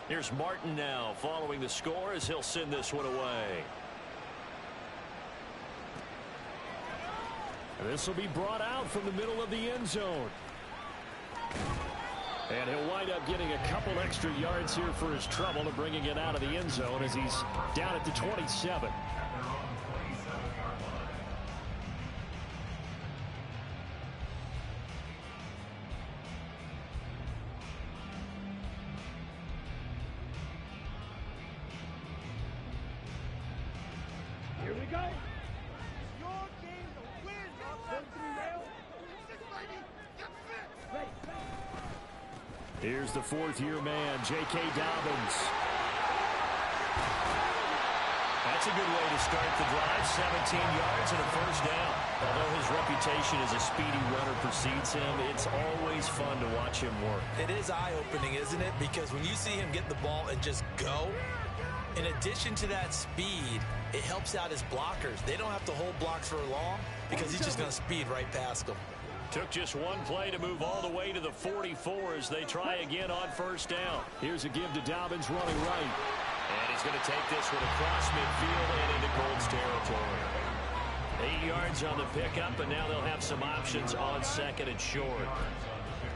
Here's Martin now following the score as he'll send this one away. This will be brought out from the middle of the end zone. And he'll wind up getting a couple extra yards here for his trouble and bringing it out of the end zone as he's down at the 27. Here we go. Your game to win. Here's the fourth-year man, J.K. Dobbins. That's a good way to start the drive. 17 yards and a first down. Although his reputation as a speedy runner precedes him, it's always fun to watch him work. It is eye-opening, isn't it? Because when you see him get the ball and just go, in addition to that speed, it helps out his blockers. They don't have to hold blocks for long because he's just going to speed right past them. Took just one play to move all the way to the 44 as they try again on first down. Here's a give to Dobbins running right. And he's going to take this one across midfield and into Colts territory. 8 yards on the pickup, and now they'll have some options on second and short.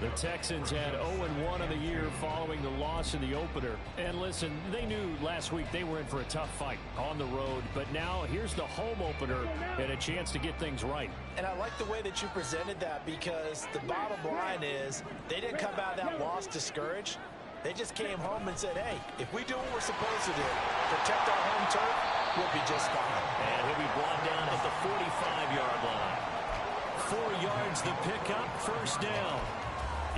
The Texans had 0-1 in the year following the loss in the opener. And listen, they knew last week they were in for a tough fight on the road. But now here's the home opener and a chance to get things right. And I like the way that you presented that because the bottom line is they didn't come out of that loss discouraged. They just came home and said, hey, if we do what we're supposed to do, protect our home turf, we'll be just fine. And he'll be brought down at the 45-yard line. 4 yards the pickup, first down.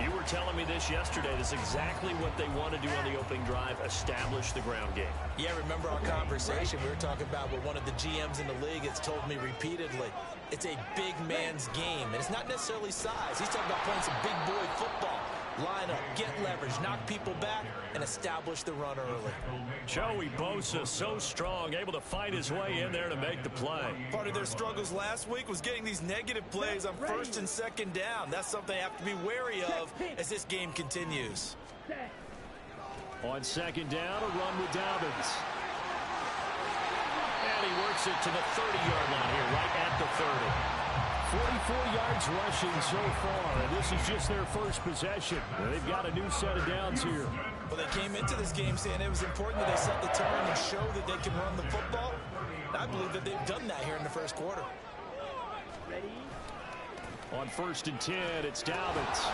You were telling me this yesterday. This is exactly what they want to do on the opening drive, establish the ground game. Yeah, remember our conversation. We were talking about what one of the GMs in the league has told me repeatedly. It's a big man's game, and it's not necessarily size. He's talking about playing some big boy football. Line up, get leverage, knock people back, and establish the run early. Joey Bosa, so strong, able to fight his way in there to make the play. Part of their struggles last week was getting these negative plays on first and second down. That's something they have to be wary of as this game continues. On second down, a run with Dobbins. And he works it to the 30-yard line here, right at the 30. 44 yards rushing so far, and this is just their first possession. They've got a new set of downs here. Well, they came into this game saying it was important that they set the tone and show that they can run the football. And I believe that they've done that here in the first quarter. On first and 10, it's Dobbins.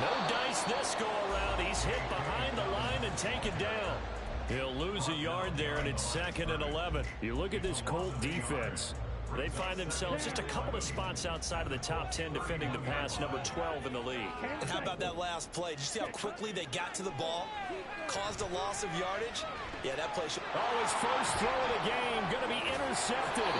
No dice this go-around. He's hit behind the line and taken down. He'll lose a yard there, and it's 2nd and 11. You look at this Colt defense. They find themselves just a couple of spots outside of the top 10 defending the pass, number 12 in the league. And how about that last play? Did you see how quickly they got to the ball? Caused a loss of yardage? Yeah, that play should... Oh, his first throw of the game going to be intercepted.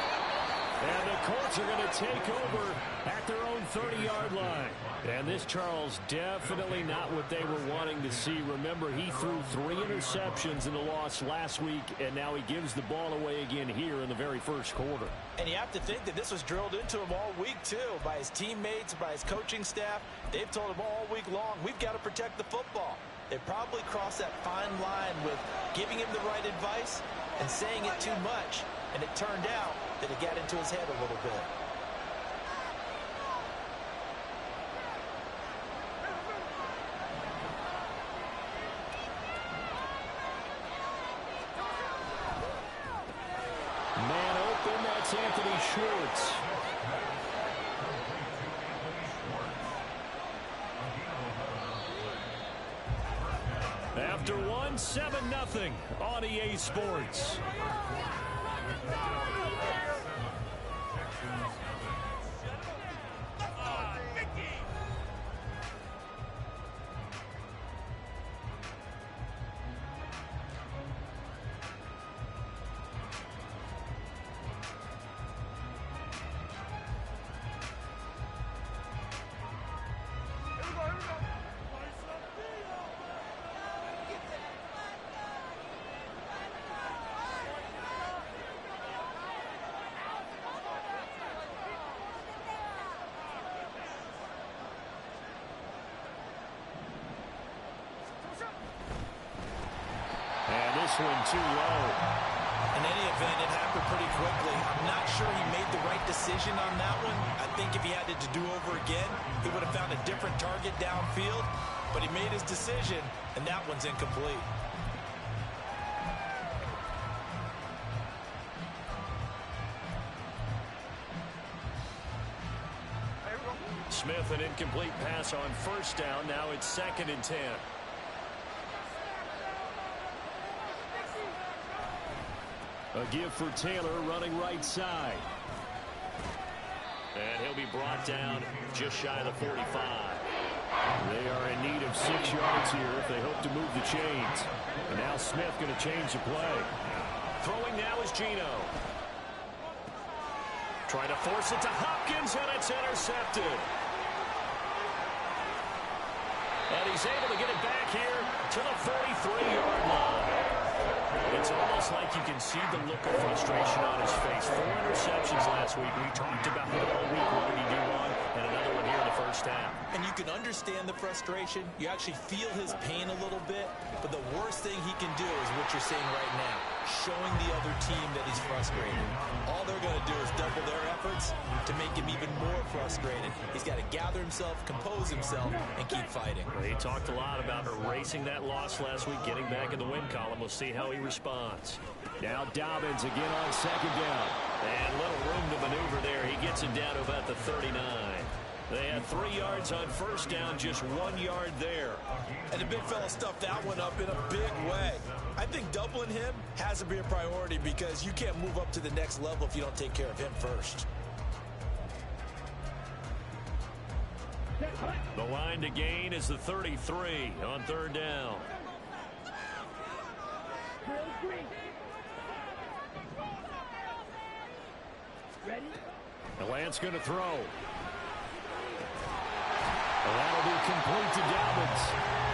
And the Colts are going to take over at their own 30-yard line. And this, Charles, definitely not what they were wanting to see. Remember, he threw 3 interceptions in the loss last week, and now he gives the ball away again here in the very first quarter. And you have to think that this was drilled into him all week, too, by his teammates, by his coaching staff. They've told him all week long, we've got to protect the football. They probably crossed that fine line with giving him the right advice and saying it too much. And it turned out that it got into his head a little bit. Man open, that's Anthony Schwartz. After one, 7-0 on EA Sports. this one too low. In any event, it happened pretty quickly. I'm not sure he made the right decision on that one. I think if he had it to do over again, he would have found a different target downfield. But he made his decision, and that one's incomplete. Smith, an incomplete pass on first down. Now it's 2nd and 10. A give for Taylor running right side. And he'll be brought down just shy of the 45. They are in need of 6 yards here if they hope to move the chains. And now Smith going to change the play. Throwing now is Geno. Trying to force it to Hopkins, and it's intercepted. And he's able to get it back here to the 43-yard line. It's almost like you can see the look of frustration on his face. 4 interceptions last week. We talked about it all week. What did he do wrong? And another one here in the first half. And you can understand the frustration. You actually feel his pain a little bit. But the worst thing he can do is what you're saying right now, showing the other team that he's frustrated. All they're going to do is double their efforts to make him even more frustrated. He's got to gather himself, compose himself, and keep fighting. Well, he talked a lot about erasing that loss last week, getting back in the win column. We'll see how he responds. Now Dobbins again on 2nd down. And little room to maneuver there. He gets it down to about the 39. They had 3 yards on first down, just 1 yard there. And the big fella stuffed that one up in a big way. I think doubling him has to be a priority because you can't move up to the next level if you don't take care of him first. The line to gain is the 33 on 3rd down. Ready? The Lance going to throw. Well, that'll be complete to Dobbins.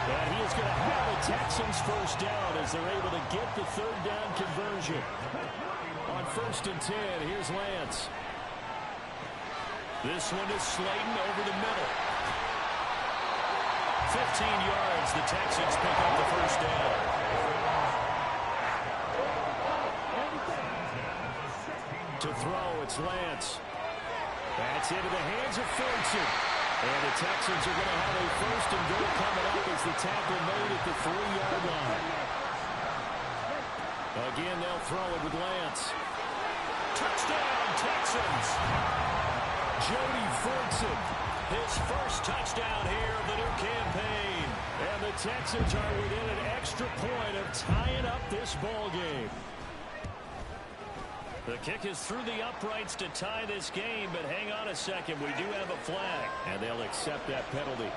And he is going to have the Texans first down as they're able to get the 3rd down conversion. On 1st and 10, here's Lance. This one is Slayton over the middle. 15 yards, the Texans pick up the first down. To throw, it's Lance. That's into the hands of Ferguson. And the Texans are going to have a 1st and goal coming up as the tackle made at the 3-yard line. Again, they'll throw it with Lance. Touchdown, Texans! Jody Ferguson, his first touchdown here of the new campaign. And the Texans are within an extra point of tying up this ball game. The kick is through the uprights to tie this game, but hang on a second. We do have a flag, and they'll accept that penalty.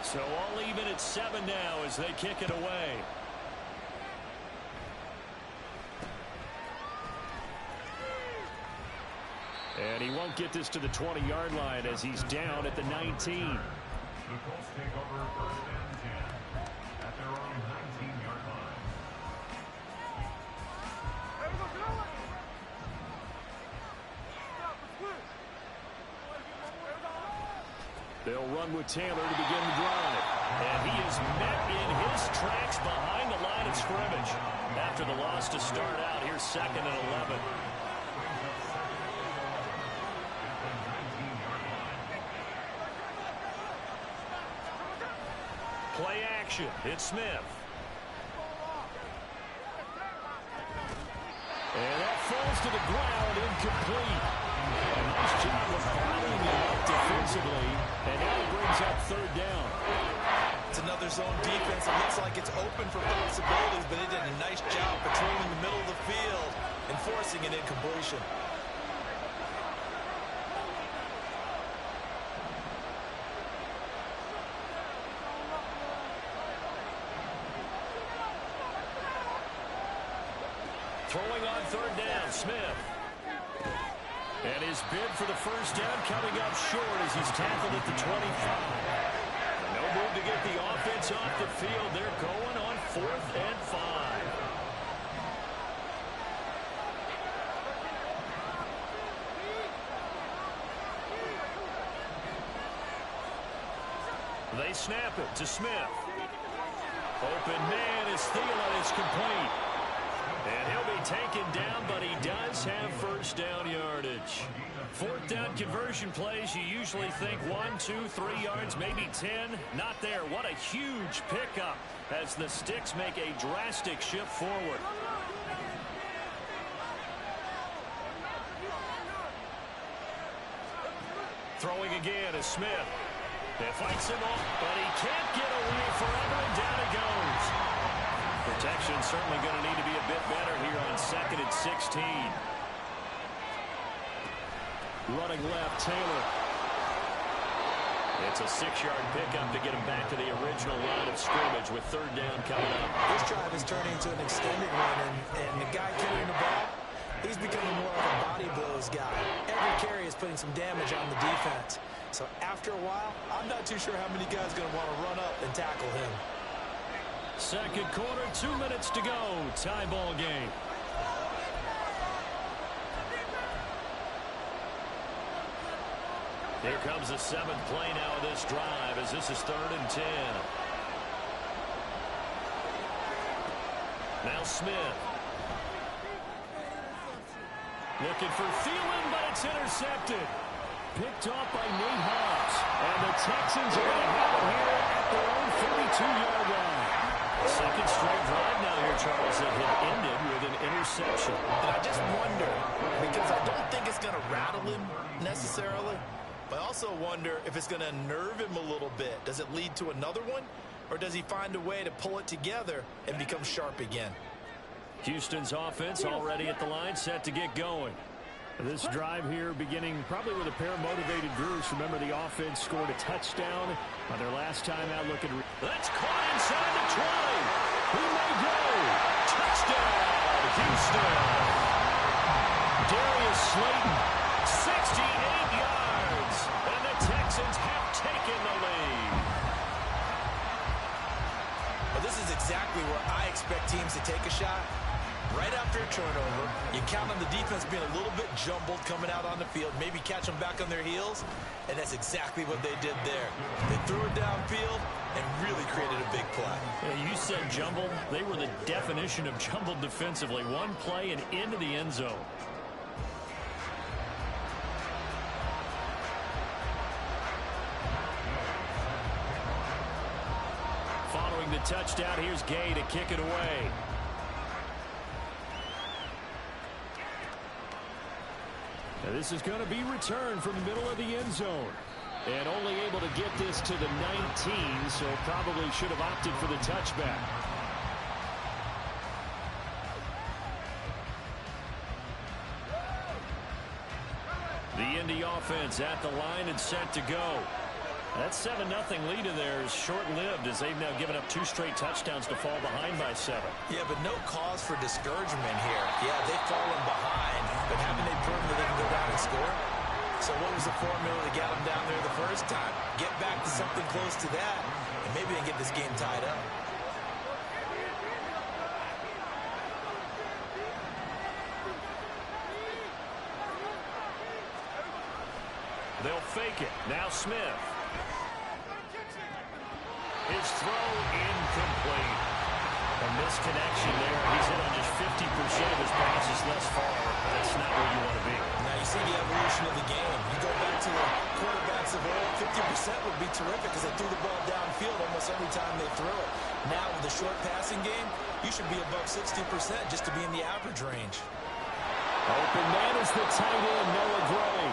So all even at 7 now as they kick it away. And he won't get this to the 20-yard line as he's down at the 19. The Colts take over 1st and 10 at their own 19-yard line. They'll run with Taylor to begin the drive. And he is met in his tracks behind the line of scrimmage. After the loss to start out, here's 2nd and 11. Play action. It's Smith. And that falls to the ground, incomplete. A nice job of following it up defensively. And now it brings up 3rd down. It's another zone defense. It looks like it's open for possibilities, but they did a nice job patrolling the middle of the field and forcing an incompletion. Throwing on 3rd down, Smith. And his bid for the first down coming up short as he's tackled at the 25. No move to get the offense off the field. They're going on 4th and 5. They snap it to Smith. Open man is Thielen. It's complete. And he'll be taken down, but he does have first down yardage. Fourth down conversion plays, you usually think 1, 2, 3 yards, maybe 10. Not there. What a huge pickup as the Sticks make a drastic shift forward. Throwing again is Smith. It fights him off, but he can't get away forever, and down he goes. Protection certainly going to need to be a bit better here on 2nd and 16. Running left, Taylor. It's a 6-yard pickup to get him back to the original line of scrimmage with 3rd down coming up. This drive is turning into an extended run, and the guy carrying the ball, he's becoming more of a body blows guy. Every carry is putting some damage on the defense. So after a while, I'm not too sure how many guys are going to want to run up and tackle him. Second quarter, 2 minutes to go. Tie ball game. Here comes the 7th play now of this drive as this is 3rd and 10. Now Smith. Looking for Thielen, but it's intercepted. Picked off by Nate Hobbs. And the Texans are going to have it here at their own 32-yard line. Second straight drive now here, Charles, that had ended with an interception. And I just wonder, because I don't think it's going to rattle him necessarily, but I also wonder if it's going to unnerve him a little bit. Does it lead to another one, or does he find a way to pull it together and become sharp again? Houston's offense already at the line, set to get going. This drive here beginning probably with a pair of motivated groups. Remember, the offense scored a touchdown on their last time out. Looking, that's caught inside the 20. He may go. Touchdown, Houston. Darius Slayton, 68 yards. And the Texans have taken the lead. Well, this is exactly where I expect teams to take a shot. Right after a turnover, you count on the defense being a little bit jumbled coming out on the field, maybe catch them back on their heels, and that's exactly what they did there. They threw it downfield and really created a big play. Yeah, you said jumbled. They were the definition of jumbled defensively. One play and into the end zone. Following the touchdown, here's Gay to kick it away. Now this is going to be returned from the middle of the end zone. And only able to get this to the 19, so probably should have opted for the touchback. The Indy offense at the line and set to go. That 7-0 lead of theirs short-lived as they've now given up 2 straight touchdowns to fall behind by 7. Yeah, but no cause for discouragement here. Yeah, they've fallen behind, but haven't they proven that they can go down and score? So what was the formula that got them down there the first time? Get back to something close to that, and maybe they can get this game tied up. They'll fake it. Now Smith. His throw incomplete. A misconnection there. He's hit on just 50% of his passes thus far. That's not where you want to be. Now you see the evolution of the game. You go back to the quarterbacks of old, 50% would be terrific because they threw the ball downfield almost every time they threw it. Now with the short passing game, you should be above 60% just to be in the average range. Open man is the tight end, Noah Gray.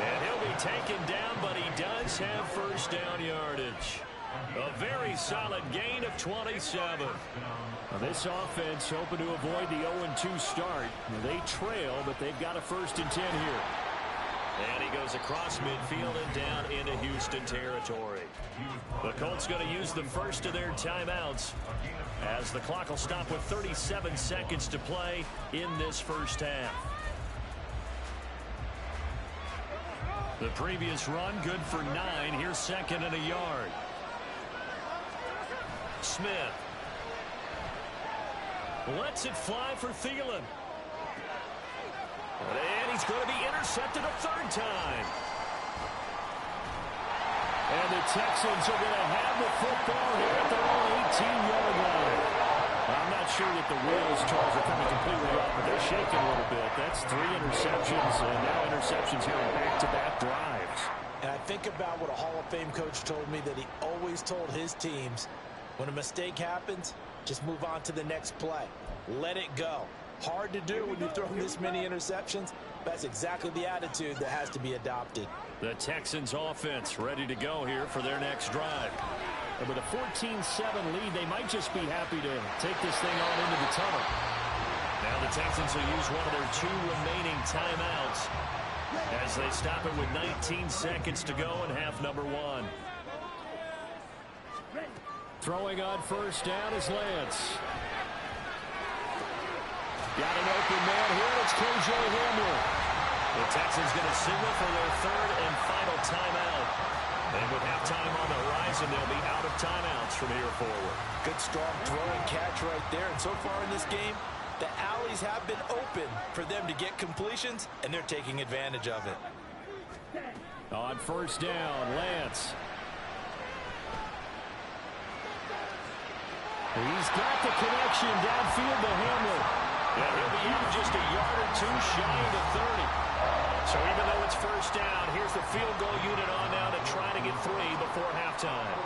And he'll be taken down, but he does have first down yardage. A very solid gain of 27. Now this offense hoping to avoid the 0-2 start. They trail, but they've got a 1st and 10 here. And he goes across midfield and down into Houston territory. The Colts going to use the first of their timeouts as the clock will stop with 37 seconds to play in this first half. The previous run good for 9. Here's 2nd and a yard. Smith lets it fly for Thielen. And he's going to be intercepted a 3rd time. And the Texans are going to have the football here at their own 18-yard line. I'm not sure that the wheels, Charles, are coming completely off, but they're shaking a little bit. That's 3 interceptions, and now interceptions here on back-to-back drives. And I think about what a Hall of Fame coach told me that he always told his teams, when a mistake happens, just move on to the next play. Let it go. Hard to do when you've thrown this many interceptions. That's exactly the attitude that has to be adopted. The Texans offense ready to go here for their next drive. And with a 14-7 lead, they might just be happy to take this thing on into the tunnel. Now the Texans will use one of their 2 remaining timeouts as they stop it with 19 seconds to go in half number 1. Throwing on first down is Lance. Got an open man here. It's KJ Hamler. The Texans going to signal for their 3rd and final timeout. And with halftime on the horizon, they'll be out of timeouts from here forward. Good, strong throw and catch right there. And so far in this game, the alleys have been open for them to get completions, and they're taking advantage of it. On first down, Lance. He's got the connection downfield to Hamler. Yeah, he'll be in just a yard or 2 shy of the 30. So even though it's first down, here's the field goal unit on now to try to get 3 before halftime.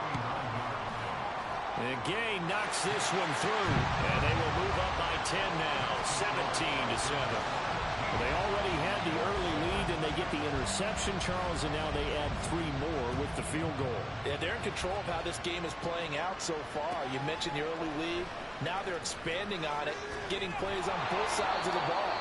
And Gay knocks this one through, and they will move up by 10 now, 17-7. Well, they already had the early lead, and they get the interception, Charles, and now they add 3 more with the field goal. Yeah, they're in control of how this game is playing out so far. You mentioned the early lead. Now they're expanding on it, getting plays on both sides of the ball.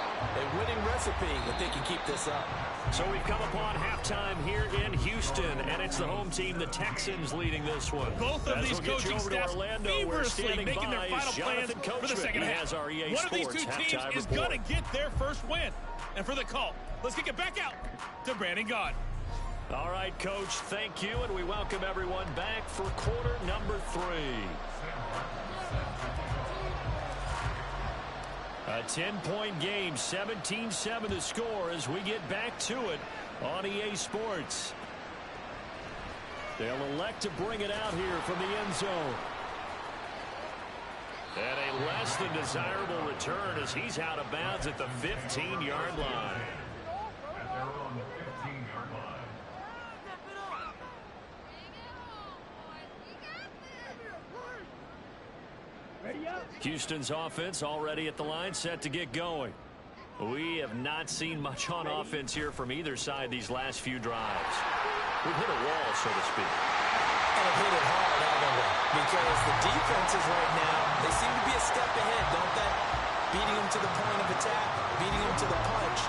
A winning recipe if they can keep this up. So we've come upon halftime here in Houston, and it's the home team, the Texans, leading this one. Both of these coaching staffs feverishly making their final plans for the second half. One of these 2 teams is going to get their first win. And for the call, let's kick it back out to Brandon Gaudin. All right, Coach, thank you, and we welcome everyone back for quarter number 3. A 10-point game, 17-7 the score as we get back to it on EA Sports. They'll elect to bring it out here from the end zone. And a less than desirable return as he's out of bounds at the 15-yard line. At their own 15-yard line. Houston's offense already at the line, set to get going. We have not seen much on offense here from either side these last few drives. We've hit a wall, so to speak. And have hit it hard, haven't we? Because the defenses right now, they seem to be a step ahead, don't they? Beating them to the point of attack, beating them to the punch.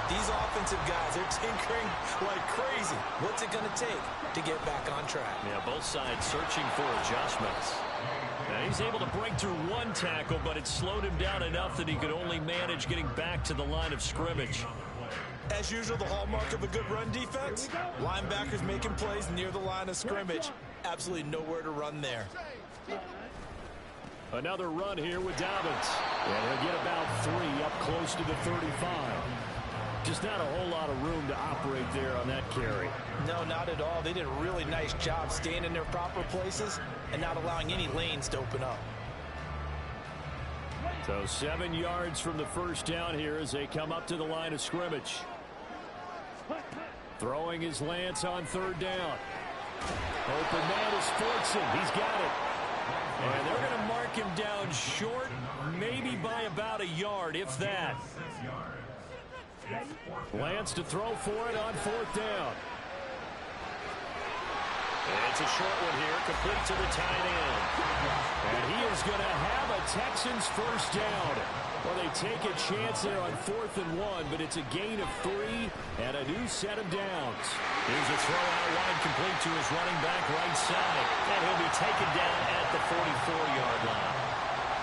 These offensive guys, they're tinkering like crazy. What's it going to take to get back on track? Yeah, both sides searching for adjustments. Now he's able to break through 1 tackle, but it slowed him down enough that he could only manage getting back to the line of scrimmage. As usual, the hallmark of a good run defense, linebackers making plays near the line of scrimmage. Absolutely nowhere to run there. Another run here with Dobbins. And he'll get about 3 up close to the 35. Just not a whole lot of room to operate there on that carry. No, not at all. They did a really nice job staying in their proper places and not allowing any lanes to open up. So 7 yards from the first down here as they come up to the line of scrimmage. Throwing his Lance on 3rd down. Open man is Fortson. He's got it. And they're going to mark him down short, maybe by about a yard, if that. Lance to throw for it on 4th down. It's a short one here, complete to the tight end. And he is going to have a Texans first down. Well, they take a chance there on 4th and 1, but it's a gain of 3 and a new set of downs. Here's a throw out wide, complete to his running back right side. And he'll be taken down at the 44-yard line.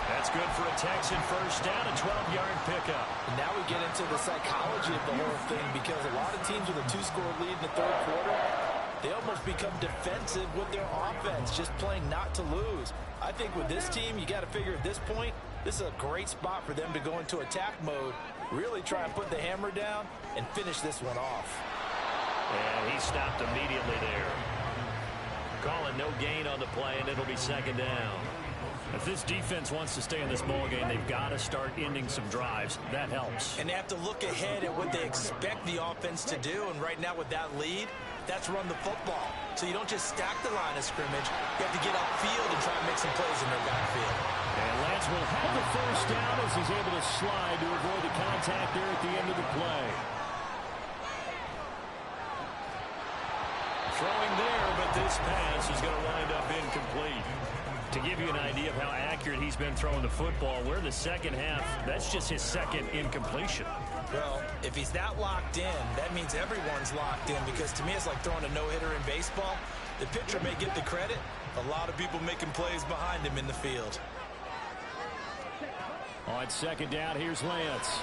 That's good for a Texan first down, a 12-yard pickup. And now we get into the psychology of the whole thing, because a lot of teams with a 2-score lead in the 3rd quarter, they almost become defensive with their offense, just playing not to lose. I think with this team, you got to figure at this point, this is a great spot for them to go into attack mode, really try and put the hammer down and finish this one off. And he stopped immediately there. calling no gain on the play, and it'll be second down. If this defense wants to stay in this ballgame, they've got to start ending some drives. That helps. And they have to look ahead at what they expect the offense to do. And right now with that lead, that's run the football. So you don't just stack the line of scrimmage. You have to get upfield and try and make some plays in their backfield. And Lance will have the first down as he's able to slide to avoid the contact there at the end of the play. Throwing there, but this pass is going to wind up incomplete. To give you an idea of how accurate he's been throwing the football, we're in the second half. That's just his second incompletion. Well, if he's that locked in, that means everyone's locked in, because to me it's like throwing a no-hitter in baseball. The pitcher may get the credit. A lot of people making plays behind him in the field. On second down, here's Lance.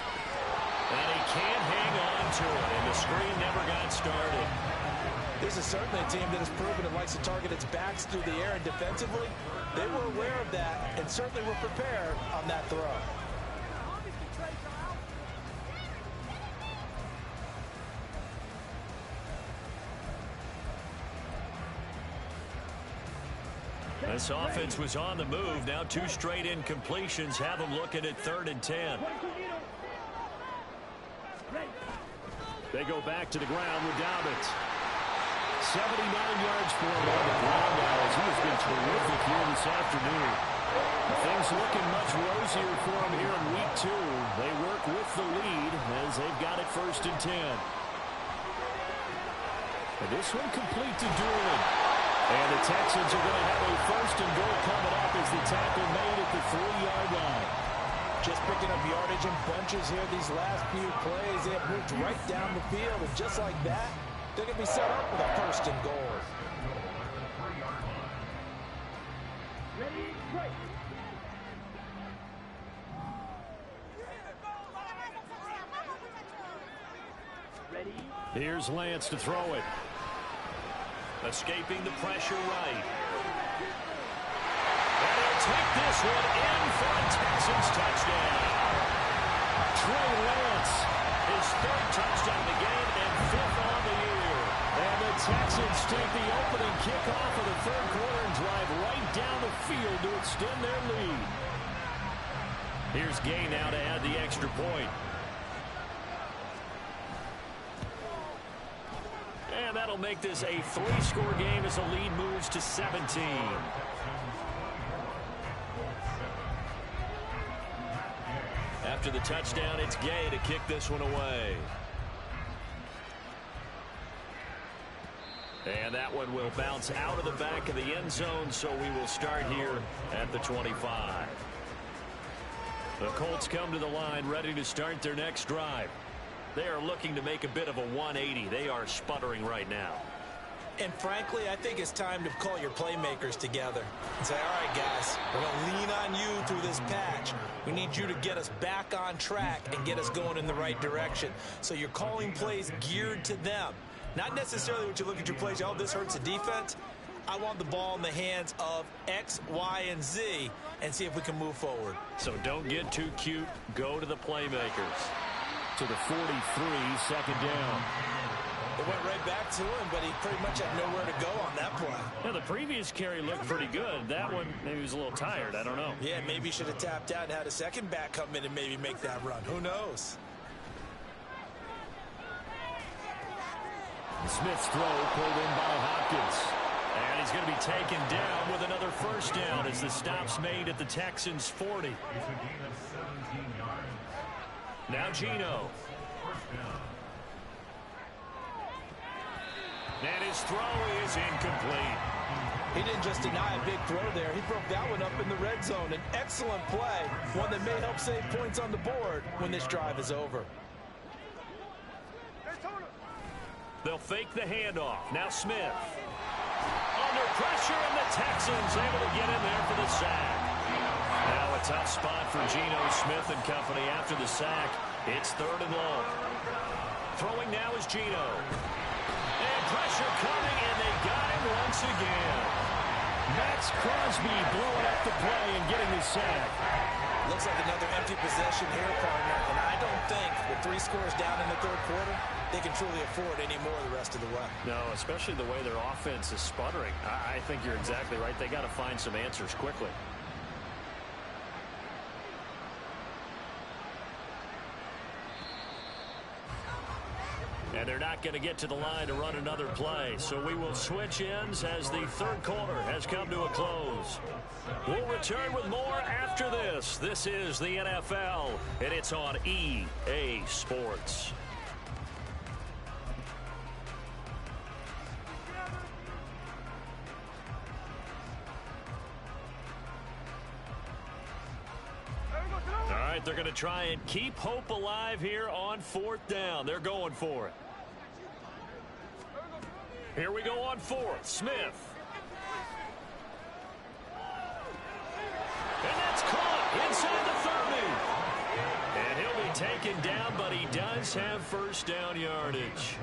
And he can't hang on to it, and the screen never got started. This is certainly a team that has proven it likes to target its backs through the air, and defensively, they were aware of that and certainly were prepared on that throw. This offense was on the move. Now 2 straight incompletions have them looking at 3rd and 10. They go back to the ground with Dobbins. 79 yards for him on the ground now as he has been terrific here this afternoon. Things looking much rosier for him here in week 2. They work with the lead as they've got it 1st and 10. And this one complete to Doolin. And the Texans are going to have a 1st and goal coming up as the tackle made at the 3-yard line. Just picking up yardage in bunches here these last few plays. They have moved right down the field, and just like that, they're going to be set up with a 1st and goal. Here's Lance to throw it. Escaping the pressure right. And he'll take this one in for a Texans touchdown. Trey Lance, his 3rd touchdown of the game and 5th on the year. And the Texans take the opening kickoff of the 3rd quarter and drive right down the field to extend their lead. Here's Gay now to add the extra point. And that'll make this a 3-score game as the lead moves to 17. After the touchdown, it's Gay to kick this one away. And that one will bounce out of the back of the end zone, so we will start here at the 25. The Colts come to the line ready to start their next drive. They are looking to make a bit of a 180. They are sputtering right now. And frankly, I think it's time to call your playmakers together and say, all right, guys, we're going to lean on you through this patch. We need you to get us back on track and get us going in the right direction. So you're calling plays geared to them. Not necessarily what you look at your plays, oh, this hurts the defense. I want the ball in the hands of X, Y, and Z and see if we can move forward. So don't get too cute. Go to the playmakers. To the 43, 2nd down. It went right back to him, but he pretty much had nowhere to go on that play. Yeah, the previous carry looked pretty good. That one, maybe he was a little tired. I don't know. Yeah, maybe he should have tapped out and had a second back come in and maybe make that run. Who knows? Smith's throw pulled in by Hopkins. And he's going to be taken down with another 1st down as the stop's made at the Texans' 40. It's a gain of 17 yards. Now Geno. And his throw is incomplete. He didn't just deny a big throw there. He broke that one up in the red zone. An excellent play, one that may help save points on the board when this drive is over. They'll fake the handoff. Now Smith. Under pressure, and the Texans able to get in there for the sack. Now a tough spot for Geno Smith and company after the sack. It's 3rd and long. Throwing now is Geno. And pressure coming, and they got him once again. Max Crosby blowing up the play and getting the sack. Looks like another empty possession here, partner. And I don't think with 3 scores down in the 3rd quarter, they can truly afford any more the rest of the way. No, especially the way their offense is sputtering. I think you're exactly right. They got to find some answers quickly. And they're not going to get to the line to run another play. So we will switch ends as the third quarter has come to a close. We'll return with more after this. This is the NFL, and it's on EA Sports. All right, they're going to try and keep hope alive here on fourth down. They're going for it. Here we go on fourth. Smith. And that's caught inside the 30. And he'll be taken down, but he does have first down yardage.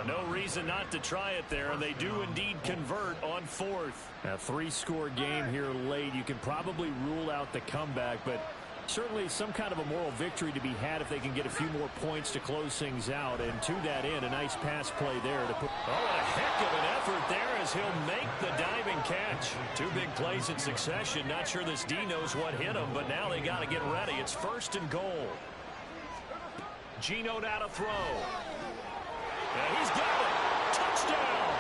No reason not to try it there, and they do indeed convert on fourth. A three-score game here late. You can probably rule out the comeback, but certainly some kind of a moral victory to be had if they can get a few more points to close things out. And to that end, a nice pass play there to put. Oh, a heck of an effort there as he'll make the diving catch. Two big plays in succession. Not sure this D knows what hit him, but now they got to get ready. It's first and goal. Geno now to throw. And he's got it. Touchdown.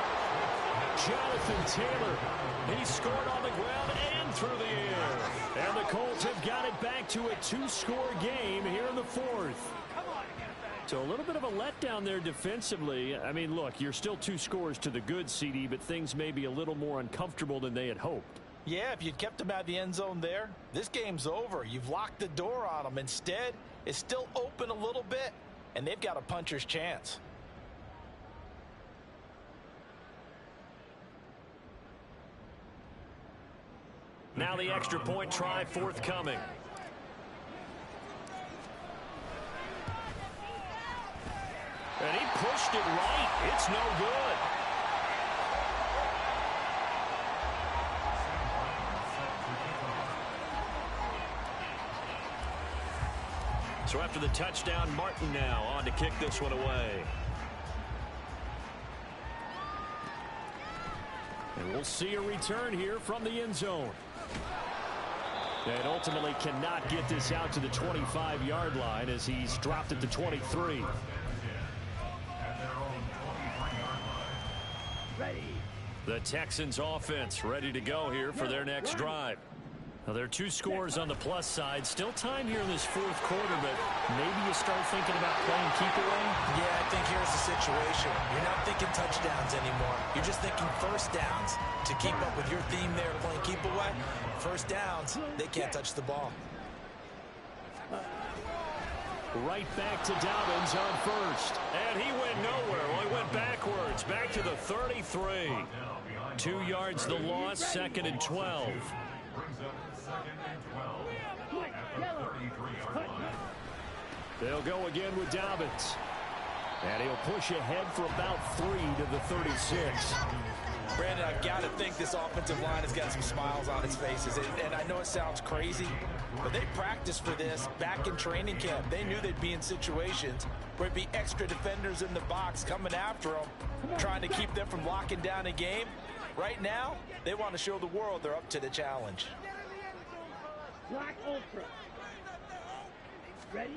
Jonathan Taylor. He scored on the ground and through the air. And the Colts have got it back to a two-score game here in the fourth. So a little bit of a letdown there defensively. I mean, look, you're still 2 scores to the good, CD, but things may be a little more uncomfortable than they had hoped. Yeah, if you'd kept them out of the end zone there, this game's over. You've locked the door on them. Instead, it's still open a little bit, and they've got a puncher's chance. Now the extra point try forthcoming. And he pushed it right. It's no good. So after the touchdown, Martin now on to kick this one away. And we'll see a return here from the end zone. And ultimately cannot get this out to the 25-yard line as he's dropped at the 23. The Texans offense ready to go here for their next drive. Now, there are 2 scores on the plus side. Still time here in this fourth quarter, but maybe you start thinking about playing keep away? Yeah, I think here's the situation. You're not thinking touchdowns anymore. You're just thinking first downs. To keep up with your theme there, playing keep away, first downs, they can't touch the ball. Right back to Dobbins on first. And he went nowhere. Well, he went backwards, back to the 33. 2 yards the loss, second and 12. They'll go again with Dobbins. And he'll push ahead for about 3 to the 36. Brandon, I've got to think this offensive line has got some smiles on its faces. And I know it sounds crazy, but they practiced for this back in training camp. They knew they'd be in situations where there'd be extra defenders in the box coming after them, trying to keep them from locking down a game. Right now, they want to show the world they're up to the challenge. Black Ultra. Ready?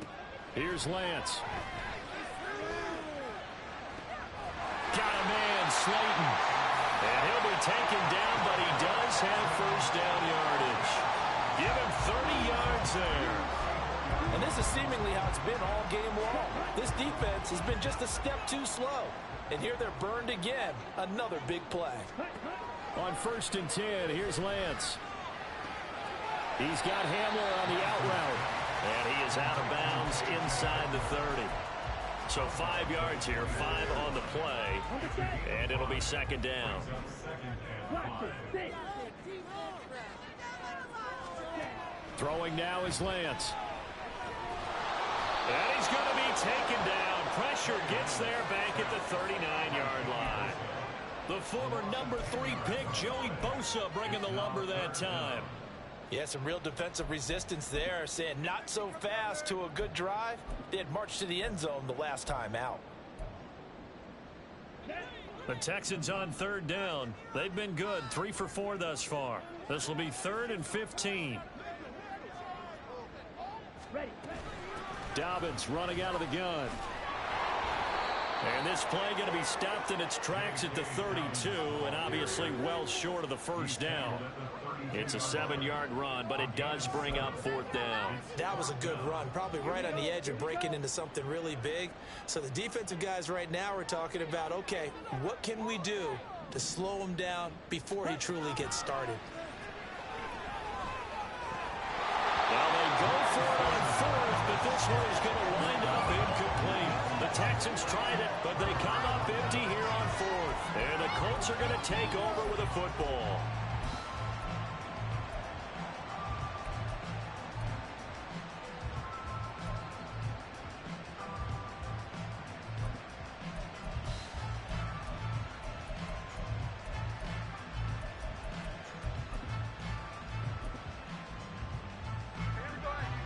Here's Lance. Got a man, Slayton. And he'll be taken down, but he does have first down yardage. Give him 30 yards there. And this is seemingly how it's been all game long. This defense has been just a step too slow. And here they're burned again. Another big play. On first and 10, here's Lance. He's got Hamler on the out route. And he is out of bounds inside the 30. So 5 yards here, 5 on the play. And it'll be second down. Throwing now is Lance. And he's going to be taken down. Pressure gets there back at the 39-yard line. The former number 3 pick, Joey Bosa, bringing the lumber that time. Yeah, some real defensive resistance there, saying not so fast to a good drive. They had marched to the end zone the last time out. The Texans on third down. They've been good, 3 for 4 thus far. This will be 3rd and 15. Dobbins running out of the gun. And this play going to be stopped in its tracks at the 32, and obviously well short of the first down. It's a 7-yard run, but it does bring up 4th down. That was a good run, probably right on the edge of breaking into something really big. So the defensive guys right now are talking about, okay, what can we do to slow him down before he truly gets started? Well, they go for it on 4th, but this one is going to wind up incomplete. The Texans tried it, but they come up empty here on 4th. And the Colts are going to take over with a football.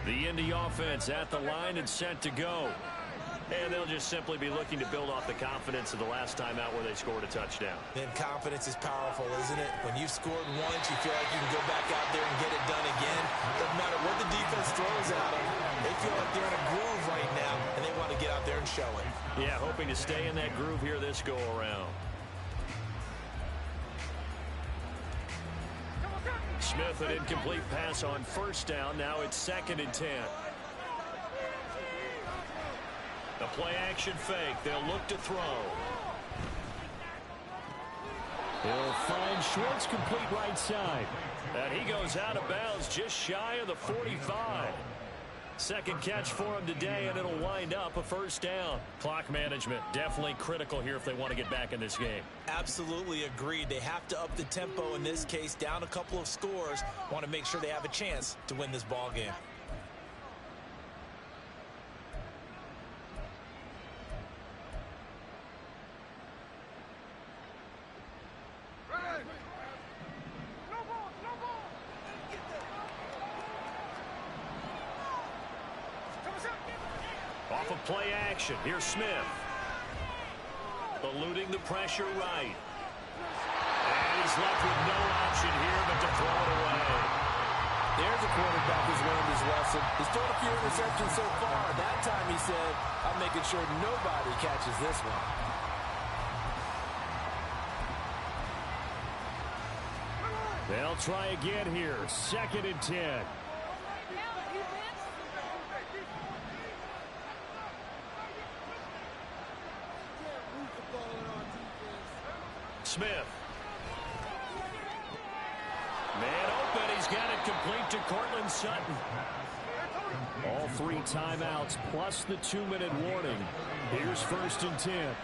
The Indy offense at the line and set to go. And they'll just simply be looking to build off the confidence of the last time out where they scored a touchdown. And confidence is powerful, isn't it? When you've scored once, you feel like you can go back out there and get it done again. Doesn't matter what the defense throws at them. They feel like they're in a groove right now, and they want to get out there and show it. Yeah, hoping to stay in that groove here this go-around. Smith, an incomplete pass on first down. Now it's 2nd and 10. The play-action fake. They'll look to throw. He'll find Schwartz complete right side. And he goes out of bounds just shy of the 45. Second catch for him today, and it'll wind up a first down. Clock management definitely critical here if they want to get back in this game. Absolutely agreed. They have to up the tempo in this case, down a couple of scores. Want to make sure they have a chance to win this ball game. Off of play action, here's Smith. Eluding the pressure right. And he's left with no option here but to throw it away. There's a quarterback who's learned his lesson. He's thrown a few interceptions so far. That time he said, I'm making sure nobody catches this one. They'll try again here. 2nd and 10. Smith. Man open. He's got it complete to Cortland Sutton. All 3 timeouts plus the 2-minute warning. Here's 1st and 10.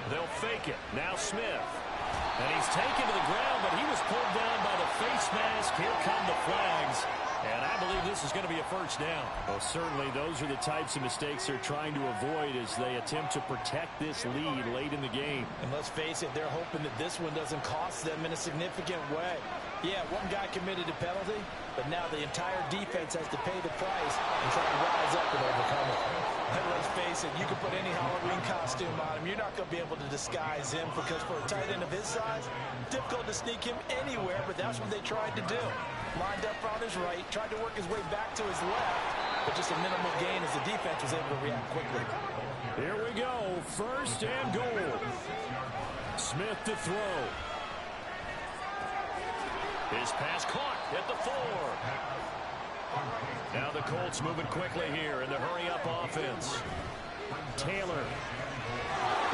They'll fake it. Now Smith. And he's taken to the ground, but he was pulled down by the face mask. Here come the flags. And I believe this is going to be a first down. Well, certainly those are the types of mistakes they're trying to avoid as they attempt to protect this lead late in the game. And let's face it, they're hoping that this one doesn't cost them in a significant way. Yeah, one guy committed a penalty, but now the entire defense has to pay the price and try to rise up and overcome it. And let's face it, you can put any Halloween costume on him. You're not going to be able to disguise him because for a tight end of his size, difficult to sneak him anywhere, but that's what they tried to do. Lined up on his right, tried to work his way back to his left, but just a minimal gain as the defense was able to react quickly. Here we go, 1st and goal. Smith to throw. His pass caught at the 4. Now the Colts moving quickly here in the hurry-up offense. Taylor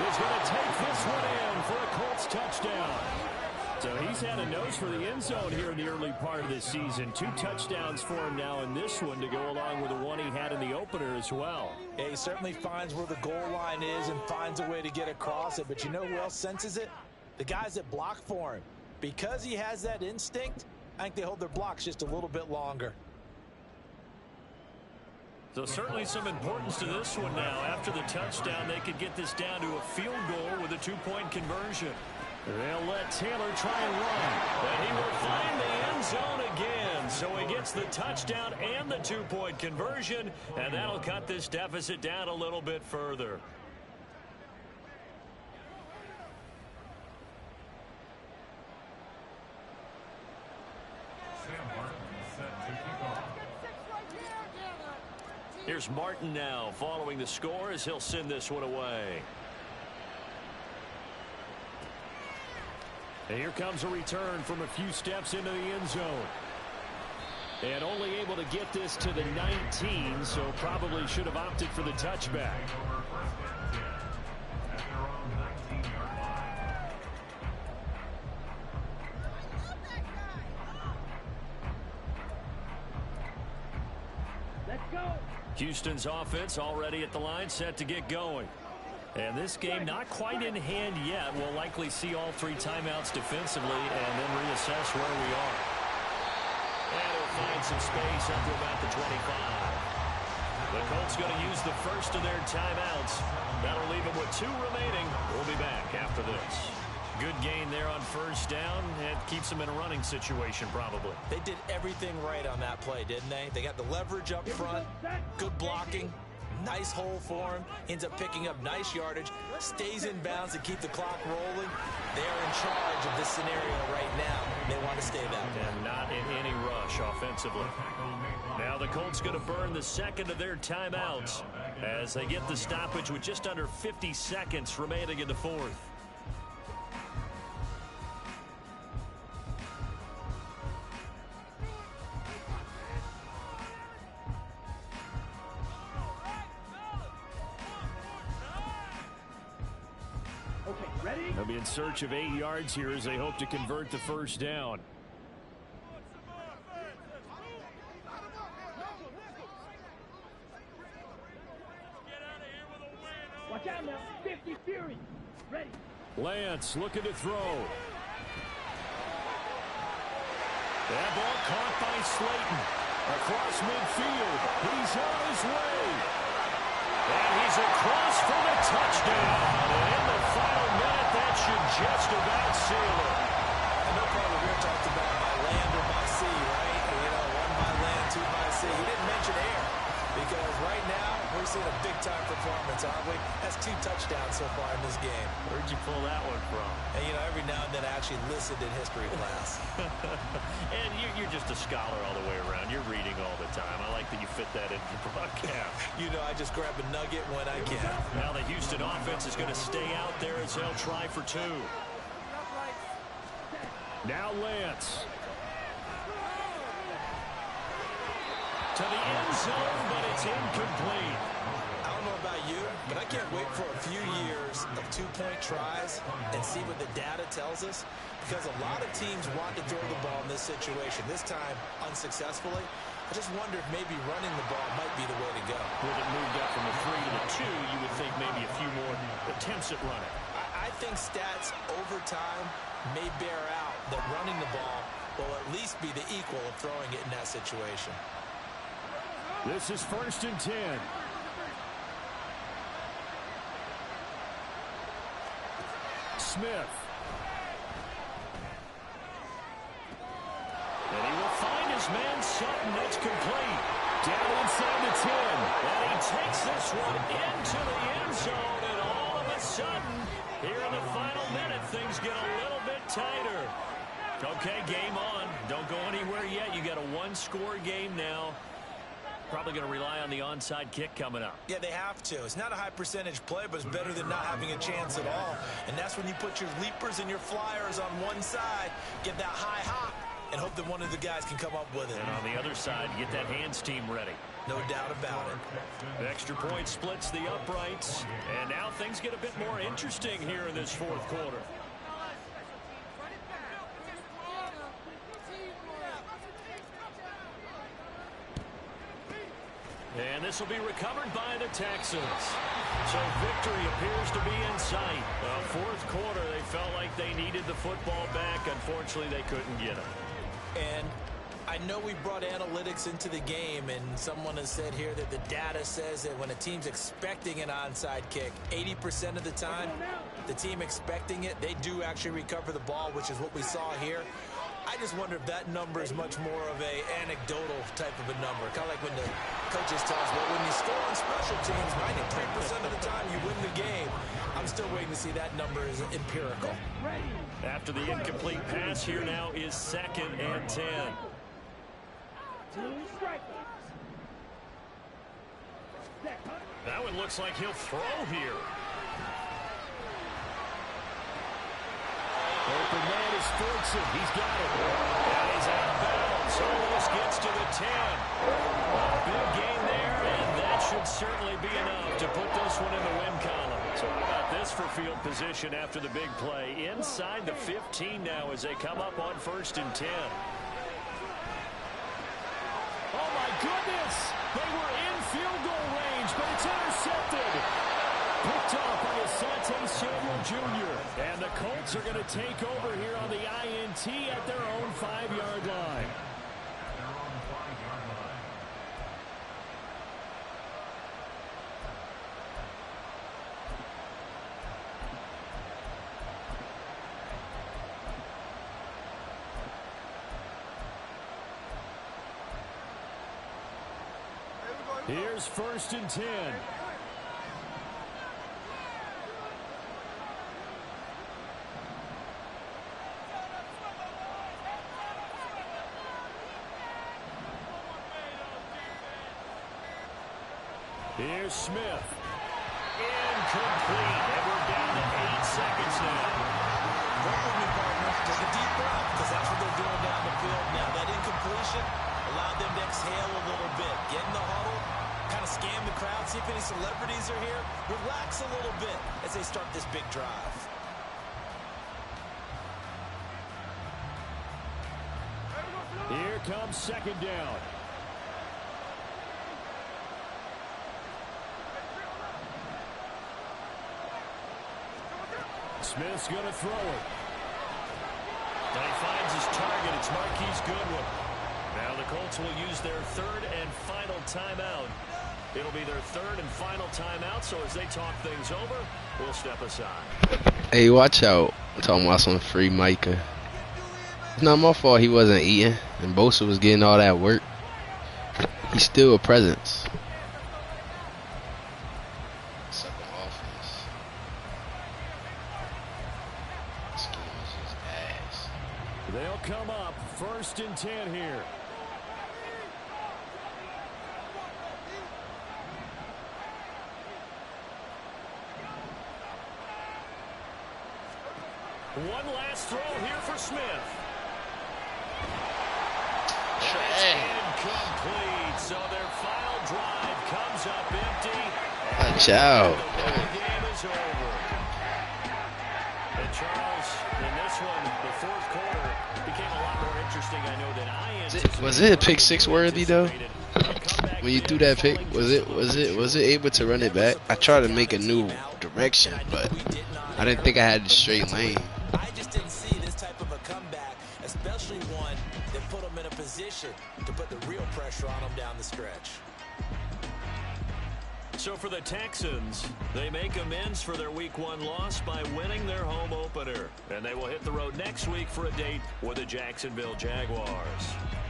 is going to take this one in for a Colts touchdown. So he's had a nose for the end zone here in the early part of this season. 2 touchdowns for him now in this one to go along with the one he had in the opener as well. Yeah, he certainly finds where the goal line is and finds a way to get across it. But you know who else senses it? The guys that block for him. Because he has that instinct, I think they hold their blocks just a little bit longer. So certainly some importance to this one now. After the touchdown, they could get this down to a field goal with a 2-point conversion. They'll let Taylor try and run. And he will find the end zone again. So he gets the touchdown and the 2-point conversion. And that'll cut this deficit down a little bit further. Here's Martin now following the score as he'll send this one away. And here comes a return from a few steps into the end zone. And only able to get this to the 19, so probably should have opted for the touchback. Let's go. Houston's offense already at the line, set to get going. And this game not quite in hand yet. We'll likely see all three timeouts defensively and then reassess where we are. And he'll find some space up to about the 25. The Colts going to use the first of their timeouts. That'll leave them with 2 remaining. We'll be back after this. Good gain there on first down, and keeps them in a running situation probably. They did everything right on that play, didn't they? They got the leverage up front, good blocking, nice hole for him, ends up picking up nice yardage, stays in bounds to keep the clock rolling. They are in charge of this scenario right now. They want to stay that way. And not in any rush offensively. Now the Colts going to burn the second of their timeouts as they get the stoppage with just under 50 seconds remaining in the fourth. They'll be in search of 8 yards here as they hope to convert the first down. Watch out now. 50 Fury. Ready. Lance looking to throw. That ball caught by Slayton. Across midfield. He's on his way. And he's across for the touchdown. And in the final minute, that should just about seal it. I know part of here talked about by land or by sea, right? You know, 1 by land, 2 by sea. He didn't mention air because right now we're seeing a big-time performance, aren't we? That's 2 touchdowns so far in this game. Where'd you pull that one from? And, you know, every now and then I actually listened in history class. And you're just a scholar all the way around. You're reading all the time. I like that you fit that into the broadcast. You know, I just grab a nugget when I can. Now the Houston offense is going to stay out there as they'll try for 2. Now Lance. To the end zone, but it's incomplete. I don't know about you, but I can't wait for a few years of 2-point tries and see what the data tells us, because a lot of teams want to throw the ball in this situation, this time unsuccessfully. I just wonder if maybe running the ball might be the way to go. With it moved up from the 3 to the 2, you would think maybe a few more attempts at running. I think stats over time may bear out that running the ball will at least be the equal of throwing it in that situation. This is 1st and 10. Smith. And he will find his man Sutton. That's complete. Down inside the 10. And he takes this one into the end zone. And all of a sudden, here in the final minute, things get a little bit tighter. Okay, game on. Don't go anywhere yet. You got a 1-score game now. Probably going to rely on the onside kick coming up. Yeah, they have to. It's not a high percentage play, but it's better than not having a chance at all. And that's when you put your leapers and your flyers on one side, get that high hop, and hope that one of the guys can come up with it. And on the other side, get that hands team ready. No doubt about it. The extra point splits the uprights. And now things get a bit more interesting here in this 4th quarter. And this will be recovered by the Texans. So victory appears to be in sight. 4th quarter, they felt like they needed the football back. Unfortunately, they couldn't get it. And I know we brought analytics into the game, and someone has said here that the data says that when a team's expecting an onside kick, 80% of the time, the team expecting it, they do actually recover the ball, which is what we saw here. I just wonder if that number is much more of a anecdotal type of a number. Kind of like when the coaches tell us, well, when you score on special teams, 93% of the time you win the game. I'm still waiting to see that number is empirical. After the incomplete pass, here now is 2nd and 10. That one looks like he'll throw here. Open man is Fordson. He's got it. And he's out of bounds. Almost gets to the 10. A big gain there, and that should certainly be enough to put this one in the win column. So how about this for field position after the big play? Inside the 15 now as they come up on 1st and 10. Oh, my goodness. They were in field goal range, but it's intercepted. Picked off by Asante Samuel Jr. And the Colts are going to take over here on the INT at their own 5-yard line. Here's 1st and 10. Here's Smith. Incomplete. And we're down to 8 seconds now. Work with me, partner. Take a deep breath, because that's what they're doing down the field now. That incompletion allowed them to exhale a little bit. Get in the huddle, kind of scan the crowd, see if any celebrities are here. Relax a little bit as they start this big drive. Here comes 2nd down. Smith's going to throw it. And he finds his target. It's Marquise Goodwin. Now the Colts will use their 3rd and final timeout. It'll be their 3rd and final timeout, so as they talk things over, we'll step aside. Hey, watch out. I'm talking about some free Micah. It's not my fault he wasn't eating, and Bosa was getting all that work. He's still a presence. They'll come up 1st and 10 here. One last throw here for Smith. Incomplete. So their final drive comes up empty. Watch out. The game is over. And Charles, in this one, the 4th quarter became a lot more interesting, I know, than I anticipated. Was it a pick 6 worthy though? When you threw that pick, was it able to run it back? I tried to make a new direction, but I didn't think I had the straight lane. I just didn't see this type of a comeback, especially one that put them in a position to put the real pressure on them down the stretch. So for the Texans, they make amends for their Week 1 loss by winning their home opener. And they will hit the road next week for a date with the Jacksonville Jaguars.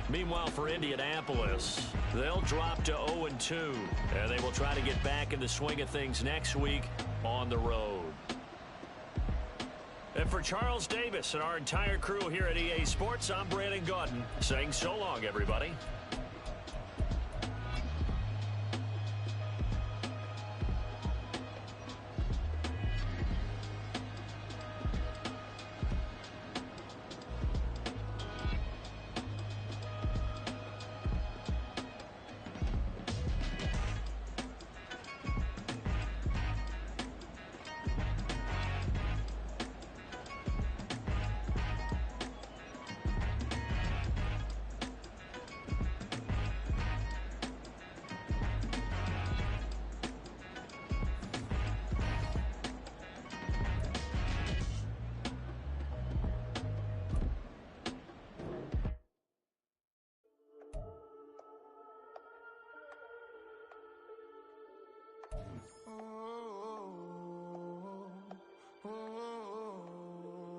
Meanwhile, for Indianapolis, they'll drop to 0-2. And they will try to get back in the swing of things next week on the road. And for Charles Davis and our entire crew here at EA Sports, I'm Brandon Gaudin saying so long, everybody.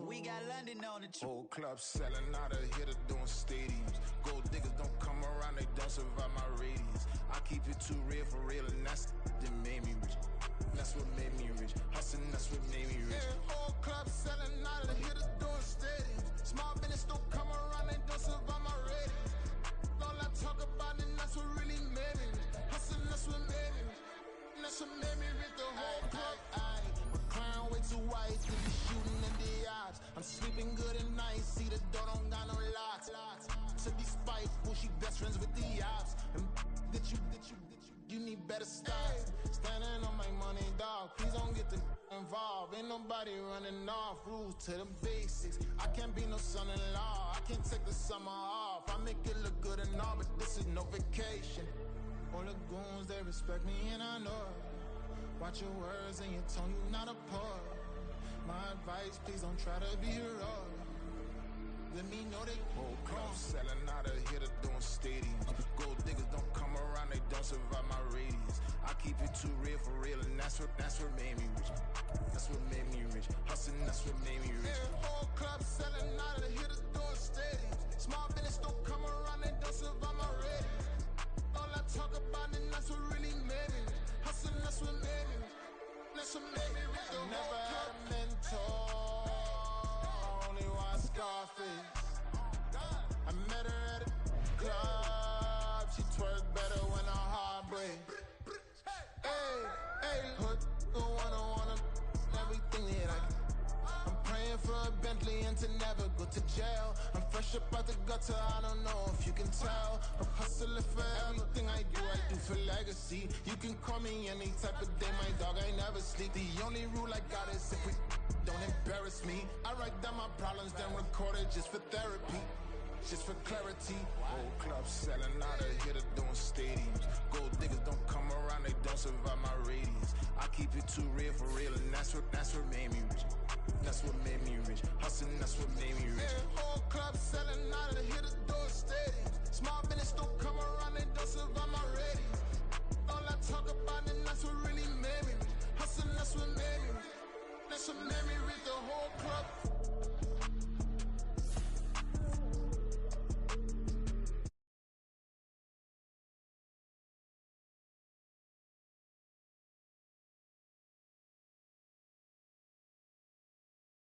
We got London on the Whole club selling out of hitter doing stadiums. Gold diggers don't come around, they don't survive my radius. I keep it too real for real, and that's that made me rich. That's what made me rich. Hustling, that's what made me rich. Yeah, whole club selling out of hitter doing stadiums. Small business don't come around, they don't survive my radius. All I talk about, and that's what really made me rich. Hustling, that's what made me rich. I'm sleeping good at night, see the door don't got no locks. To be spiteful, she best friends with the ops. And you need better stop. Standing on my money, dog. Please don't get the involved. Ain't nobody running off. Rules to the basics. I can't be no son-in-law. I can't take the summer off. I make it look good and all, but this is no vacation. All the goons, they respect me and I know it. Watch your words and your tone, you not a poet. My advice, please don't try to be heroic. Let me know they whole club selling out of here to doing stadiums. Gold diggers don't come around, they don't survive my radius. I keep it too real for real, and that's what made me rich. That's what made me rich. Hustling, that's what made me rich. Whole club selling out of here to doing stadiums. Small business don't come around, they don't survive my radius. All I talk about, and that's what really made me rich. Hustling, that's what made me rich. That's what made me rich. I never had a mentor. Scarface. I met her at a club. She twerk better when her heart breaks. Hey, hood, wanna everything that I'm praying for a Bentley and to never go to jail. I'm fresh up out the gutter, I don't know if you can tell. I'm hustling for everything I do for legacy. You can call me any type of day, my dog, I never sleep. The only rule I got is if we don't embarrass me. I write down my problems, then record it just for therapy, just for clarity. Whole club selling out of here to doing stadiums. Gold diggers don't come around, they don't survive my radius. I keep it too real for real, and that's what made me rich. That's what made me rich. Hustling, that's what made me rich. Whole club selling out of here to doing stadiums. Small business don't come around.